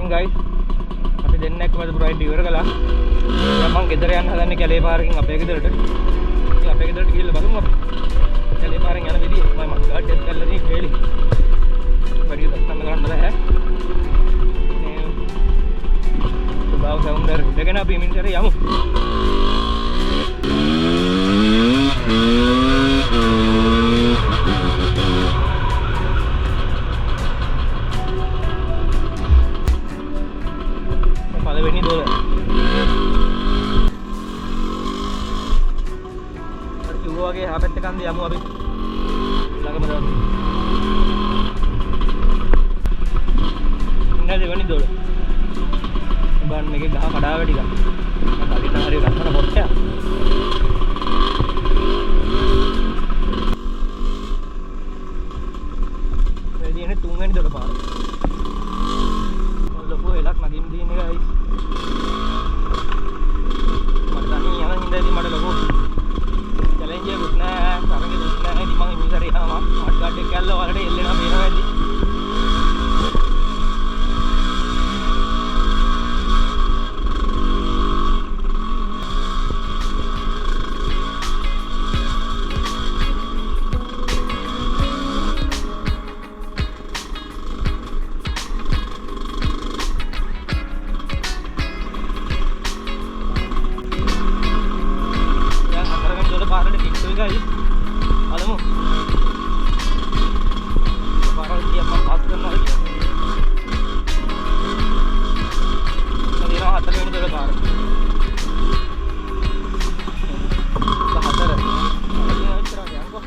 guys. අපි දෙන්නෙක්ම ride ඉවර කළා. දැන් මම ගෙදර යන්න හදන්නේ කැලේ පාරකින් අපේ ගෙදරට. ඉතින් අපේ ගෙදරට ගිහිල්ලා බලමු අපි. කැලේ පාරෙන් යන විදිය මම ගාඩ් ටෙස්ට් කරලා තියෙන්නේ ඩේලි. වැඩි දස්සන්න ගන්න බෑ. මේ සබාව සවුන්ඩර් දෙගෙන අපි මිනිස්සුන්ට යමු. පළවෙනි දොර. අර කිව්වා වගේ එහා පැත්ත කන්ද යමු අපි. ළඟම දවස්. ඉන්න දෙවෙනි දොර. බන් එකේ ගහ කඩාව ටික. මම කලින් හරිය ගන්න පොට්ටයක්. මේ දිනේ තුන්වෙනි දොර පාර. ලොකු වෙලක් නගින් දින එකයි. මට තනිය යන හින්දාදී මට ලොකු චැලෙන්ජ් එකක් නෑ. තරගෙ දුක් නෑ. ඉතින් මම ඉස්සර යනවා. හොට් ගාඩ් එක කැල්ල වලට එල්ලෙනවා මේනවා ඇති. පාරට කිට්ටු එකයි අලමු පාරට ගියම පාස් කරනවා කියන්නේ මදිනා හතරවෙනි දොර පාර හතර ඉතරක් යන්කෝ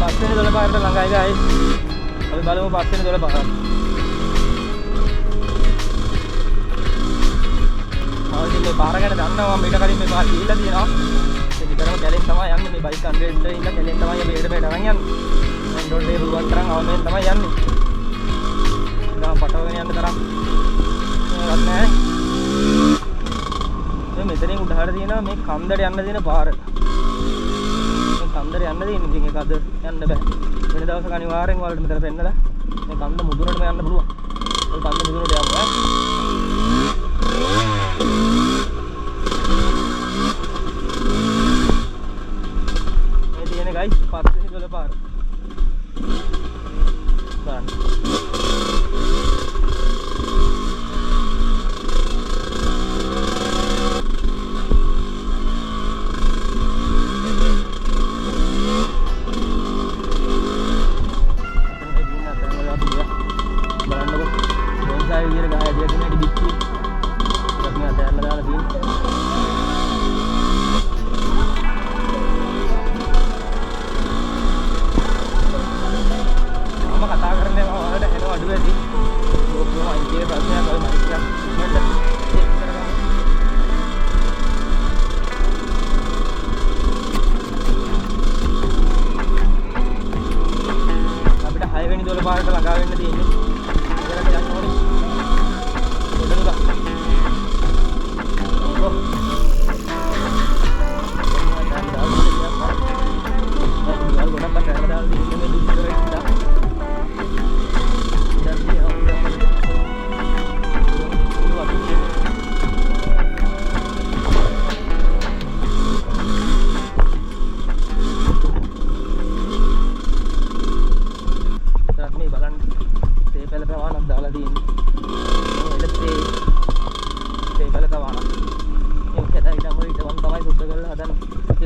පස්වෙනි දොර පාරට ළඟයි ගායි. අපි බලමු පස්වෙනි දොර පාර. ආවදින් මේ පාර ගැන දන්නවා මම ඊට කලින් මේ පාර ගිහිල්ලා තියෙනවා. ඒ විතරම කැලෙන් තමයි යන්නේ මේ බයික් 100 ඉඳලා කැලෙන් තමයි අපි ඊට මෙහෙට අරන් යන්නේ. මම ඩොල්ලේ පුළුවන් තරම් අවමෙන් තමයි යන්නේ. ගාම පටවගෙන යන්න තරම් නෑ නෑ. මේ මෙතනින් උඩහට තියෙනවා මේ කන්දට යන්න තියෙන පාර. කන්දර යන්න දෙන්නේ ඉතින් ඒක අද යන්න බෑ. වෙන දවසක අනිවාර්යෙන් ඔයාලට මෙතන පෙන්නලා මේ කන්ද මුදුනටම යන්න පුළුවන්. ඔය කන්ද මුදුනට යමු ඈ. මේ තියෙන ගයිස් පස්වෙනි දොර පාර. බලන්න. පාරට ළඟා වෙන්න තියෙන්නේ. ඉතලට යන්න ඕනේ. ගොඩනගා. ඕක. ගොඩක් කරලා දාලා තියෙන්නේ මේ දුක් කරේ ඉඳලා.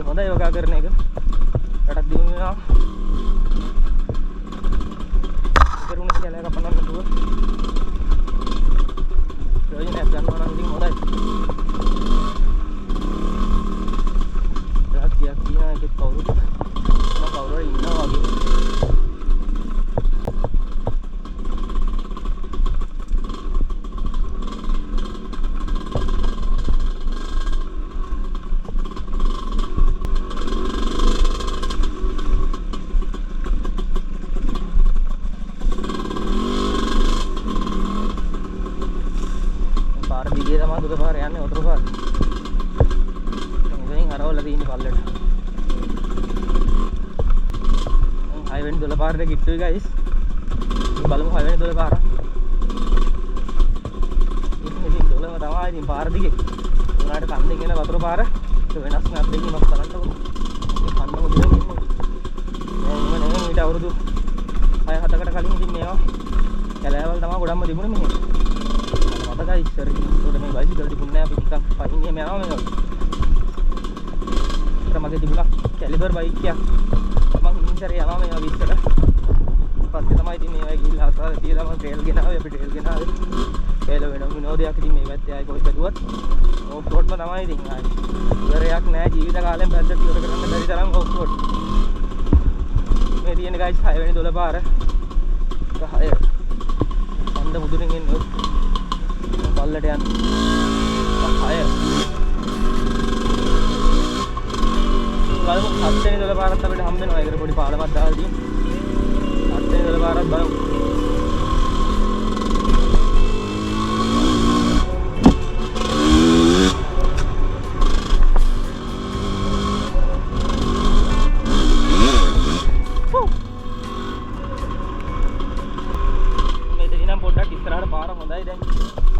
හොඳයි වගා කරන එක රටක් දිනු වෙනවා. කරුණ කියලා කපන්න නැතුව ප්‍රයෝජනයක් ගන්නවා නම් ඉතින් හොඳයි. රාජ්‍යයක් තියෙන එකේ කවුරුත් ඉන්නවා වගේ. 6 වෙනි 12 පාරට කිට්ටුයි guys. බලමු 6 වෙනි 12 පාර. ඉතින් 12ම තමයි ඉතින් පාර දිගේ. උනාට කන්දේ කියන වතුර පාර වෙනස් නැත් දෙකීමක් බලන්නකො. මේ කන්න මොදිනේ ඉන්නේ. මම නෙමෙයි ඊට අවුරුදු 6-7කට කලින් ඉතින් මේවා කැලෑවල් තමයි ගොඩක්ම තිබුණේ මෙහෙ. මට මතකයි ඉස්සර ඉතින් මේ බයිසිකල් තිබුණේ නැහැ අපි නිකන් පයින් එහෙම යනවා මේක. ඉතින් මගේ තිබුණා කැලිබර් බයික් එකක්. මම ඉන්ටරේ යනවා මේවා 20කට. පස්සේ තමයි ඉතින් මේවා ගිහිල්ලා අසාර තියලා මම ට්‍රේල් ගෙනාවේ අපි ට්‍රේල් ගෙනාවේ. ට්‍රේල් වෙන විනෝදයක් ඉතින් මේ පැත්තේ ආයි කොහෙද බැලුවත් ඕෆ් රෝඩ්ම තමයි ඉතින් ආයි. ඉවරයක් නැහැ ජීවිත කාලෙම පැද්දට ඉවර කරන්න බැරි තරම් ඕෆ් රෝඩ්. මේ තියෙන guys 6 වෙනි 12 පාර. 6 අන්ද මුදුරින් එන්නේ බල්ලට යන්න. 6 බලමු 7 වෙනි 12 පාරත් අපිට හම්බ වෙනවා. ඒකට පොඩි පාලමක් දාලා තියෙනවා. 7 වෙනි 12 පාරත් බලමු. පොඩ්ඩක් ඉස්සරහට පාර හොඳයි දැන්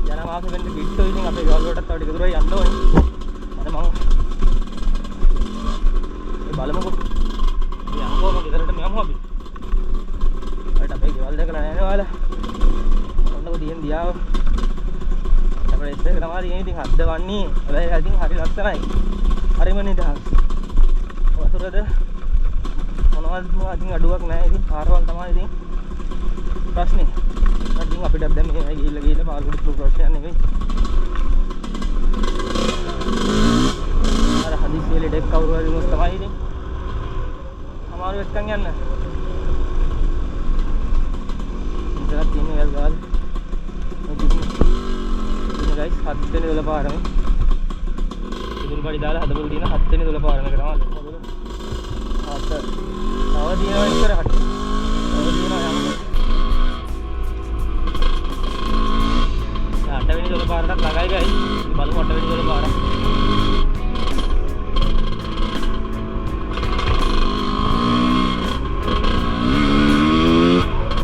ජනවාස වෙන්න කිට්ටෝ ඉතින් අපේ ගෙවල් වලටත් තව ටික දුරයි යන්න ඕනේ. අර මම බලමුකෝ. යන්නකෝ මම ගෙදරට යමු අපි. අපිට අපේ ගෙවල් දැකලා නැහැ ඔයාලා. ඔන්නකො තියෙන දියාව. අපේ ඉස්සර තමයි තියෙන්නේ ඉතින් හද්ද වන්නේ. හැබැයි ඉතින් හරි ලස්සනයි. හරිම නිදහස්. වතුරද මොනවද ඉතින් අඩුවක් නැහැ ඉතින් පාරවල් තමයි ඉතින් ප්‍රශ්නේ. ඉතින් අපිට දැන් මේ ගිහිල්ලා පාලුඩු ප්‍රොෆෙෂන් නෙවෙයි. අර හදිස්සියේ ලෙඩෙක් කවුරු හරි වුණොත් තමයි ඉතින් අමාරු එක්කන් යන්න. ඉතලා තියෙන වැල් ගාල්. ඉතින් guys 7 වෙනි 12 පාරම. ඉදුල් බඩි දාලා හදපු තියෙන 7 වෙනි 12 පාරම එක තමයි. 7. තව දිනවා ඉස්සරහට. තව දිනවා යන්න. 8 වෙනි 12 පාරට ළඟයි guys. බලමු 8 වෙනි 12 පාර.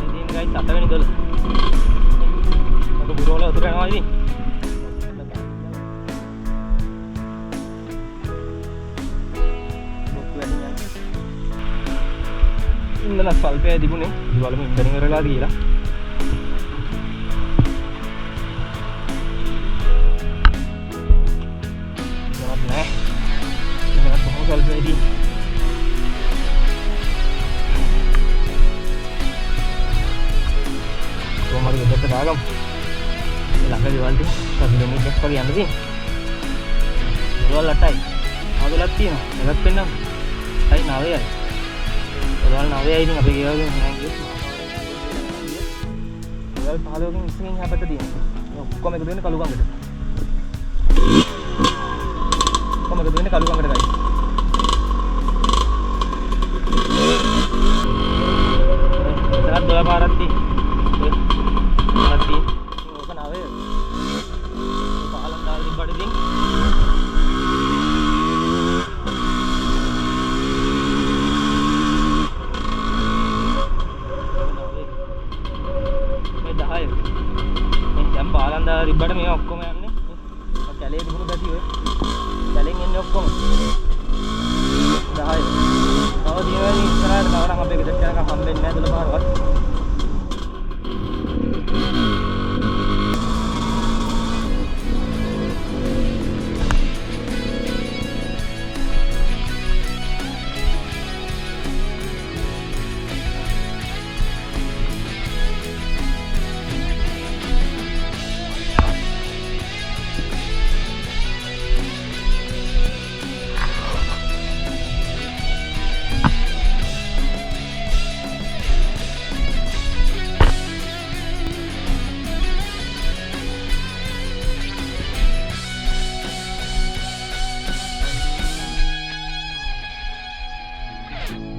ඉතින් guys 8 වෙනි 12. මොකද බුරවල උතුර යනවා ඉතින්. ඉන්නලා සල්පය තිබුණේ. බලමු ඉන්ටර්නින් කරලා කියලා. Already so mari gedata dagam langa diwal ti 1 kilometer wage yanna thi diwal 8යි ආදලක් තියෙනවා එකක් පෙන්නම් 9යි diwal 9යි ඉතින් අපි ගෙවගෙන යනවා diwal 15කින් ඉස්සෙන් එහා පැත්ත තියෙනවා ඔක්කොම එකතු වෙන්නේ කළුගඟට ඔක්කොම එකතු වෙන්නේ කළුගඟට ගයි Terus 12 පාරක් තියෙනවා. ඕක නාවේ. පාලම් දාලා තිබ්බට ඉතින් මේ 10. මේ දැන් පාලම් දාලා තිබ්බට මේ ඔක්කොම යන්නේ. කැලේ තිබුණු බැටි ඔය. කැලෙන් එන්නේ ඔක්කොම. 10. තව දිනවල ඉස්සරහට තව නම් අපේ ගෙදරට යනකම් හම්බෙන්නේ නැහැ 12 පාරවත්.